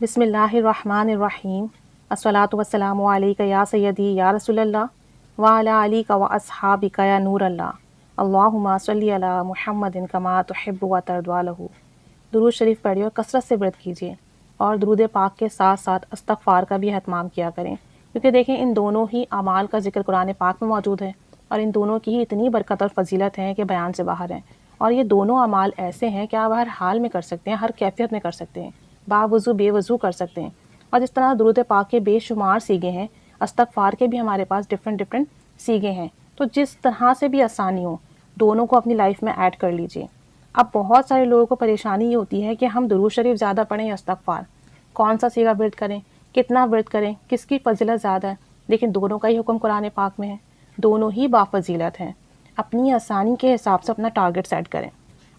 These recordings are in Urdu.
بسم اللہ الرحمن الرحیم الصلاۃ والسلام علیک یا سیدی یا رسول اللہ وعلی علیک و اصحابک یا نور اللہ اللہم صلی علی محمد کما تحب و ترضی لہ۔ درود شریف پڑھیے اور کثرت سے ورد کیجیے، اور درود پاک کے ساتھ ساتھ استغفار کا بھی اہتمام کیا کریں، کیونکہ دیکھیں ان دونوں ہی اعمال کا ذکر قرآن پاک میں موجود ہے، اور ان دونوں کی ہی اتنی برکت اور فضیلت ہے کہ بیان سے باہر ہیں، اور یہ دونوں اعمال ایسے ہیں کہ آپ ہر حال میں کر سکتے ہیں، ہر کیفیت میں کر سکتے ہیں، باوضو بے وضو کر سکتے ہیں۔ اور جس طرح درود پاک کے بے شمار سیغے ہیں، استغفار کے بھی ہمارے پاس ڈفرینٹ سیغے ہیں، تو جس طرح سے بھی آسانی ہو دونوں کو اپنی لائف میں ایڈ کر لیجئے۔ اب بہت سارے لوگوں کو پریشانی یہ ہوتی ہے کہ ہم درود شریف زیادہ پڑھیں یا استغفار، کون سا سیغہ ورد کریں، کتنا ورد کریں، کس کی فضیلت زیادہ ہے، لیکن دونوں کا ہی حکم قرآن پاک میں ہے، دونوں ہی بافضیلت ہیں۔ اپنی آسانی کے حساب سے اپنا ٹارگٹ سیٹ کریں۔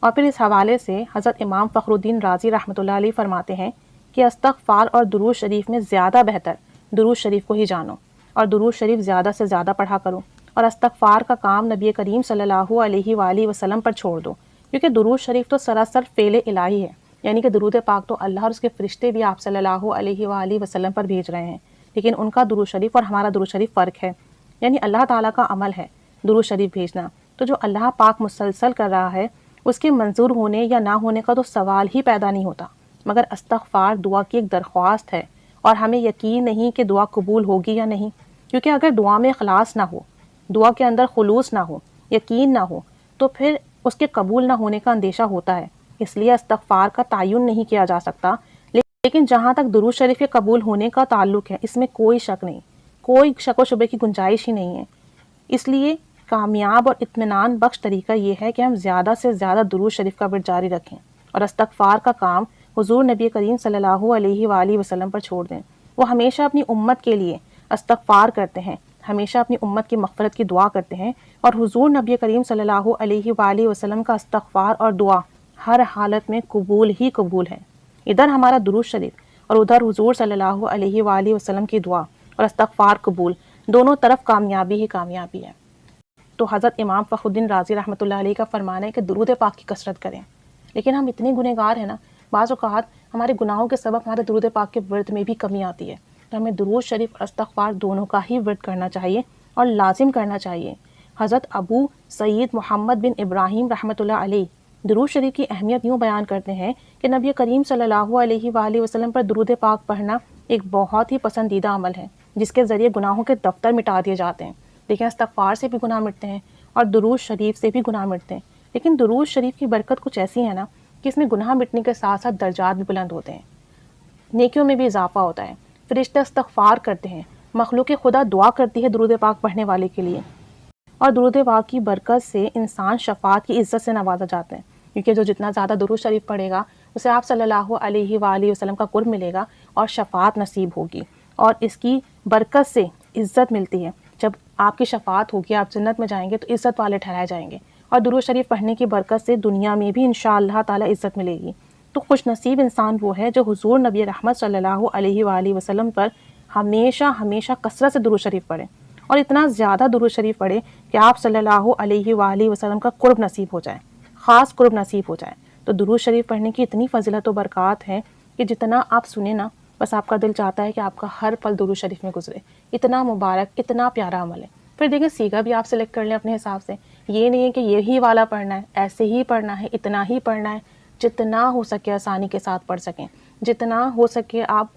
اور پھر اس حوالے سے حضرت امام فخر الدین رازی رحمۃ اللہ علیہ فرماتے ہیں کہ استغفار اور درود شریف میں زیادہ بہتر درود شریف کو ہی جانو، اور درود شریف زیادہ سے زیادہ پڑھا کرو، اور استغفار کا کام نبی کریم صلی اللہ علیہ وآلہ وسلم پر چھوڑ دو، کیونکہ درود شریف تو سراسر فعل الہی ہے، یعنی کہ درود پاک تو اللہ اور اس کے فرشتے بھی آپ صلی اللہ علیہ وآلہ وسلم پر بھیج رہے ہیں، لیکن ان کا درود شریف اور ہمارا درود شریف فرق ہے، یعنی اللہ تعالیٰ کا عمل ہے درود شریف بھیجنا، تو جو اللہ پاک مسلسل کر رہا ہے اس کے منظور ہونے یا نہ ہونے کا تو سوال ہی پیدا نہیں ہوتا، مگر استغفار دعا کی ایک درخواست ہے، اور ہمیں یقین نہیں کہ دعا قبول ہوگی یا نہیں، کیونکہ اگر دعا میں اخلاص نہ ہو، دعا کے اندر خلوص نہ ہو، یقین نہ ہو، تو پھر اس کے قبول نہ ہونے کا اندیشہ ہوتا ہے۔ اس لیے استغفار کا تعین نہیں کیا جا سکتا، لیکن جہاں تک درود شریف کے قبول ہونے کا تعلق ہے اس میں کوئی شک نہیں، کوئی شک و شبے کی گنجائش ہی نہیں ہے۔ اس لیے کامیاب اور اطمینان بخش طریقہ یہ ہے کہ ہم زیادہ سے زیادہ درود شریف کا ورد جاری رکھیں، اور استغفار کا کام حضور نبی کریم صلی اللہ علیہ وآلہ وسلم پر چھوڑ دیں۔ وہ ہمیشہ اپنی امت کے لیے استغفار کرتے ہیں، ہمیشہ اپنی امت کی مغفرت کی دعا کرتے ہیں، اور حضور نبی کریم صلی اللہ علیہ وآلہ وسلم کا استغفار اور دعا ہر حالت میں قبول ہی قبول ہے۔ ادھر ہمارا درود شریف اور ادھر حضور صلی اللہ علیہ وآلہ وسلم کی دعا اور استغفار قبول، دونوں طرف کامیابی ہی کامیابی ہے۔ تو حضرت امام فخر الدین رازی رحمۃ اللہ علیہ کا فرمان ہے کہ درود پاک کی کثرت کریں، لیکن ہم اتنے گنہگار ہیں نا، بعض اوقات ہمارے گناہوں کے سبب ہمارے درود پاک کے ورد میں بھی کمی آتی ہے، تو ہمیں درود شریف اور استغفار دونوں کا ہی ورد کرنا چاہیے اور لازم کرنا چاہیے۔ حضرت ابو سعید محمد بن ابراہیم رحمۃ اللہ علیہ درود شریف کی اہمیت یوں بیان کرتے ہیں کہ نبی کریم صلی اللہ علیہ وآلہ وسلم پر درود پاک پڑھنا ایک بہت ہی پسندیدہ عمل ہے، جس کے ذریعے گناہوں کے دفتر مٹا دیے جاتے ہیں۔ دیکھیں استغفار سے بھی گناہ مٹتے ہیں اور درود شریف سے بھی گناہ مٹتے ہیں، لیکن درود شریف کی برکت کچھ ایسی ہے نا کہ اس میں گناہ مٹنے کے ساتھ ساتھ درجات بھی بلند ہوتے ہیں، نیکیوں میں بھی اضافہ ہوتا ہے، فرشتے استغفار کرتے ہیں، مخلوق خدا دعا کرتی ہے درود پاک پڑھنے والے کے لیے، اور درود پاک کی برکت سے انسان شفاعت کی عزت سے نوازا جاتا ہے، کیونکہ جو جتنا زیادہ درود شریف پڑھے گا اسے آپ صلی اللہ علیہ وآلہ وسلم کا قرب ملے گا اور شفاعت نصیب ہوگی، اور اس کی برکت سے عزت ملتی ہے۔ جب آپ کی شفاعت ہوگی، آپ جنت میں جائیں گے تو عزت والے ٹھہرائے جائیں گے، اور درود شریف پڑھنے کی برکت سے دنیا میں بھی انشاءاللہ تعالی عزت ملے گی۔ تو خوش نصیب انسان وہ ہے جو حضور نبی رحمت صلی اللہ علیہ وآلہ وسلم پر ہمیشہ کثرت سے درود شریف پڑھے، اور اتنا زیادہ درود شریف پڑھے کہ آپ صلی اللہ علیہ وآلہ وسلم کا قرب نصیب ہو جائے، خاص قرب نصیب ہو جائے۔ تو درود شریف پڑھنے کی اتنی فضیلت و برکات ہیں کہ جتنا آپ سنیں نا، بس آپ کا دل چاہتا ہے کہ آپ کا ہر پل درود شریف میں گزرے، اتنا مبارک، اتنا پیارا عمل ہے۔ پھر دیکھیں سیگا بھی آپ سلیکٹ کر لیں اپنے حساب سے، یہ نہیں ہے کہ یہی والا پڑھنا ہے، ایسے ہی پڑھنا ہے، اتنا ہی پڑھنا ہے، جتنا ہو سکے آسانی کے ساتھ پڑھ سکیں، جتنا ہو سکے آپ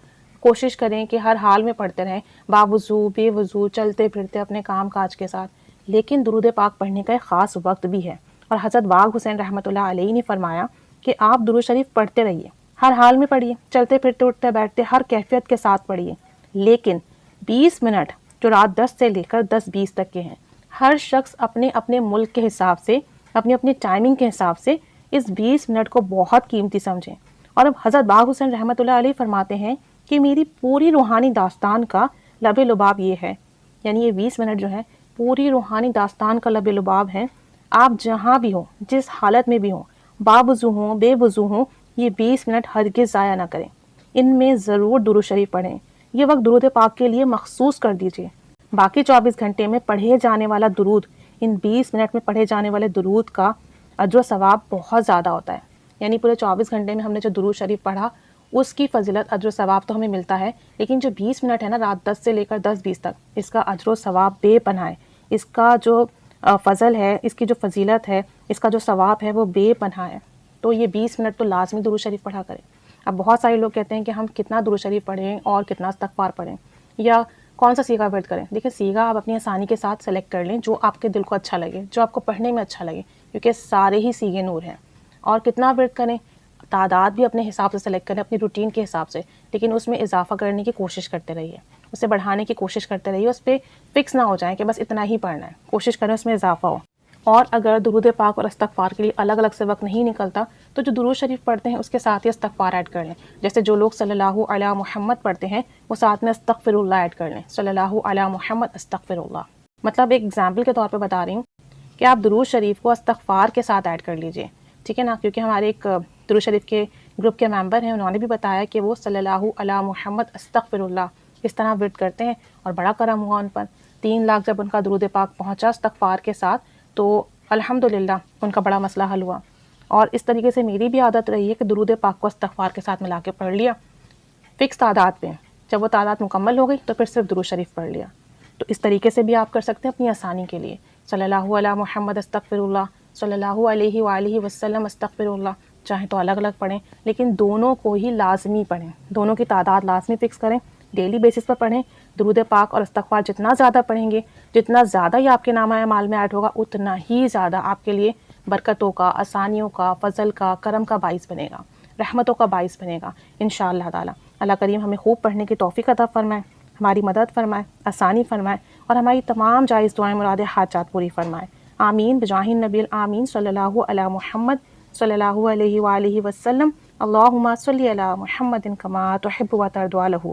کوشش کریں کہ ہر حال میں پڑھتے رہیں، باوضو بے وضو، چلتے پھرتے اپنے کام کاج کے ساتھ، لیکن درود پاک پڑھنے کا ایک خاص وقت بھی ہے، اور حضرت باغ حسین رحمۃ اللہ علیہ نے فرمایا کہ آپ درود شریف پڑھتے رہیے، ہر حال میں پڑھیے، چلتے پھرتے اٹھتے بیٹھتے ہر کیفیت کے ساتھ پڑھیے، لیکن 20 منٹ جو رات 10 سے لے کر 10:20 تک کے ہیں، ہر شخص اپنے اپنے ملک کے حساب سے، اپنی اپنی ٹائمنگ کے حساب سے اس 20 منٹ کو بہت قیمتی سمجھیں۔ اور اب حضرت باغ حسین رحمۃ اللہ علیہ فرماتے ہیں کہ میری پوری روحانی داستان کا لب لباب یہ ہے، یعنی یہ 20 منٹ جو ہے پوری روحانی داستان کا لب لباب ہے، آپ جہاں بھی ہوں، جس حالت میں بھی ہوں، باوضو ہوں بے وضو ہوں، یہ 20 منٹ ہرگز ضائع نہ کریں، ان میں ضرور درود شریف پڑھیں، یہ وقت درود پاک کے لیے مخصوص کر دیجئے۔ باقی 24 گھنٹے میں پڑھے جانے والا درود، ان 20 منٹ میں پڑھے جانے والے درود کا اجر و ثواب بہت زیادہ ہوتا ہے، یعنی پورے 24 گھنٹے میں ہم نے جو درود شریف پڑھا اس کی فضیلت اجر و ثواب تو ہمیں ملتا ہے، لیکن جو 20 منٹ ہے نا رات 10 سے لے کر 10:20 تک، اس کا اجر و ثواب بے پناہ ہے، اس کا جو فضل ہے، اس کی جو فضیلت ہے، اس کا جو ثواب ہے وہ بے پناہ ہے۔ تو یہ 20 منٹ تو لازمی درود شریف پڑھا کریں۔ اب بہت سارے لوگ کہتے ہیں کہ ہم کتنا درود شریف پڑھیں اور کتنا استغفار پڑھیں یا کون سا سیغہ ورد کریں۔ دیکھیں سیغہ آپ اپنی آسانی کے ساتھ سلیکٹ کر لیں جو آپ کے دل کو اچھا لگے، جو آپ کو پڑھنے میں اچھا لگے، کیونکہ سارے ہی سیغے نور ہیں۔ اور کتنا ورد کریں، تعداد بھی اپنے حساب سے سلیکٹ کریں، اپنی روٹین کے حساب سے، لیکن اس میں اضافہ کرنے کی کوشش کرتے رہیے، اسے بڑھانے کی کوشش کرتے رہیے، اس پہ فکس نہ ہو جائیں کہ بس اتنا ہی پڑھنا ہے، کوشش کریں اس میں اضافہ ہو۔ اور اگر درود پاک اور استغفار کے لیے الگ الگ سے وقت نہیں نکلتا تو جو درود شریف پڑھتے ہیں اس کے ساتھ ہی استغفار ایڈ کر لیں۔ جیسے جو لوگ صلی اللہ علی محمد پڑھتے ہیں وہ ساتھ میں استغفر اللہ ایڈ کر لیں، صلی اللہ علی محمد استغفر اللہ۔ مطلب ایک ایگزامپل کے طور پہ بتا رہی ہوں کہ آپ درود شریف کو استغفار کے ساتھ ایڈ کر لیجئے، ٹھیک ہے نا، کیونکہ ہمارے ایک درود شریف کے گروپ کے ممبر ہیں، انہوں نے بھی بتایا کہ وہ صلی اللہ علی محمد استغفر اللہ اس طرح ورد کرتے ہیں اور بڑا کرم ہوا ان پر۔ 3 لاکھ جب ان کا درود پاک پہنچا استغفار کے ساتھ تو الحمدللہ ان کا بڑا مسئلہ حل ہوا۔ اور اس طریقے سے میری بھی عادت رہی ہے کہ درود پاک کو استغفار کے ساتھ ملا کے پڑھ لیا فکس تعداد پہ، جب وہ تعداد مکمل ہو گئی تو پھر صرف درود شریف پڑھ لیا۔ تو اس طریقے سے بھی آپ کر سکتے ہیں اپنی آسانی کے لیے، صلی اللہ علی محمد استغفر اللہ، صلی اللہ علیہ وآلہ وسلم استغفر اللہ، چاہیں تو الگ الگ پڑھیں لیکن دونوں کو ہی لازمی پڑھیں، دونوں کی تعداد لازمی فکس کریں، ڈیلی بیسس پر پڑھیں۔ درود پاک اور استغفار جتنا زیادہ پڑھیں گے، جتنا زیادہ ہی آپ کے نامہ اعمال میں ایڈ ہوگا، اتنا ہی زیادہ آپ کے لیے برکتوں کا، آسانیوں کا، فضل کا، کرم کا باعث بنے گا، رحمتوں کا باعث بنے گا انشاءاللہ تعالی۔ اللہ کریم ہمیں خوب پڑھنے کی توفیق عطا فرمائے، ہماری مدد فرمائے، آسانی فرمائے اور ہماری تمام جائز دعائیں مراد حاجات پوری فرمائے۔ آمین بجاہ النبی الآمین صلی اللہ علی محمد صلی اللہ علیہ وآلہ وسلم۔ اللہم صلی علی محمد کما تحب و ترضی لہ۔